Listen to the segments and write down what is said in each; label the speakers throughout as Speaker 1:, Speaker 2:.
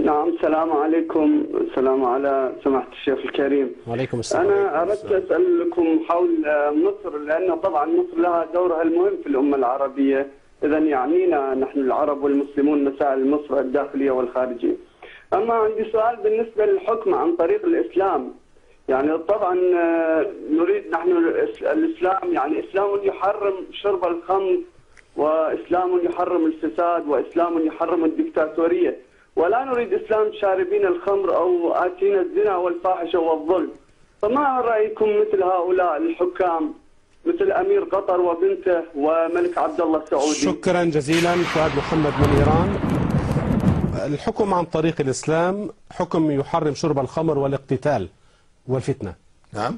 Speaker 1: نعم، السلام عليكم. السلام على سماحة الشيخ الكريم.
Speaker 2: وعليكم السلام.
Speaker 1: أنا أردت أسألكم حول مصر، لأن طبعا مصر لها دورها المهم في الأمة العربية، إذا يعنينا نحن العرب والمسلمون مسائل مصر الداخلية والخارجية. أما عندي سؤال بالنسبة للحكم عن طريق الإسلام. يعني طبعا نريد نحن الإسلام، يعني إسلام يحرم شرب الخمر، وإسلام يحرم الفساد، وإسلام يحرم الدكتاتورية، ولا نريد إسلام شاربين الخمر أو آتين الزنا والفاحشة والظلم. فما رأيكم مثل هؤلاء الحكام، مثل أمير قطر وبنته وملك عبد الله السعودي؟
Speaker 2: شكرا جزيلا. فؤاد محمد من إيران. الحكم عن طريق الإسلام حكم يحرم شرب الخمر والاقتتال والفتنة.
Speaker 3: نعم،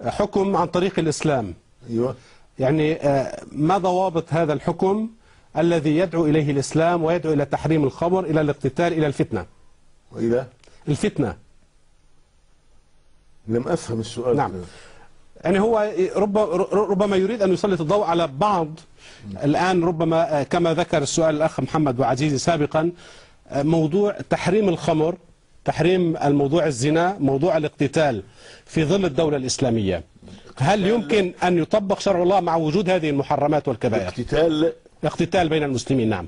Speaker 2: حكم عن طريق الإسلام.
Speaker 3: أيوة.
Speaker 2: يعني ما ضوابط هذا الحكم الذي يدعو إليه الإسلام ويدعو إلى تحريم الخمر، إلى الاقتتال، إلى الفتنة؟
Speaker 3: وإلى
Speaker 2: الفتنة.
Speaker 3: لم أفهم السؤال.
Speaker 2: نعم. يعني هو ربما يريد أن يسلط الضوء على بعض الآن، ربما كما ذكر السؤال الأخ محمد وعزيزي سابقا، موضوع تحريم الخمر، تحريم الموضوع الزنا، موضوع الاقتتال في ظل الدولة الإسلامية. هل يمكن أن يطبق شرع الله مع وجود هذه المحرمات والكبائر؟ اقتتال بين المسلمين. نعم.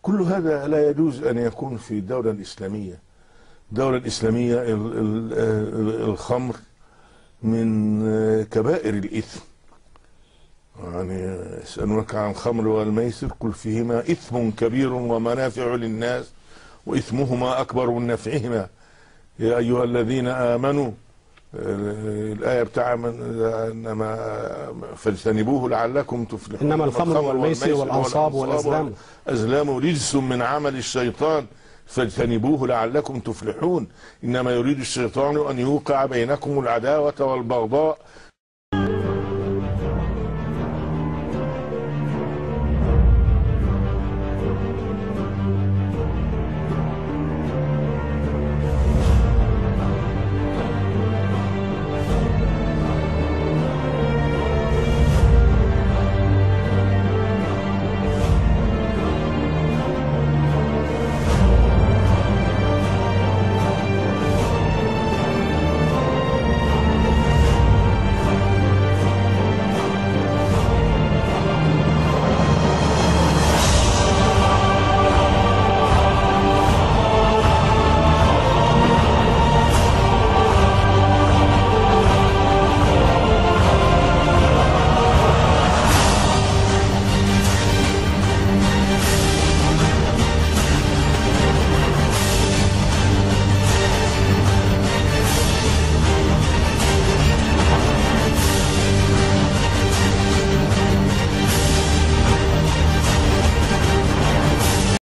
Speaker 3: كل هذا لا يجوز أن يكون في الدولة الإسلامية. الدولة الإسلامية الخمر من كبائر الإثم. يعني يسألونك عن الخمر والميسر قل فيهما إثم كبير ومنافع للناس وإثمهما أكبر من نفعهما يا أيها الذين آمنوا. الآية بتاع إنما فاجتنبوه لعلكم تفلحون.
Speaker 2: إنما الخمر والميسر والأنصاب والأزلام
Speaker 3: رجس من عمل الشيطان فاجتنبوه لعلكم تفلحون. إنما يريد الشيطان أن يوقع بينكم العداوة والبغضاء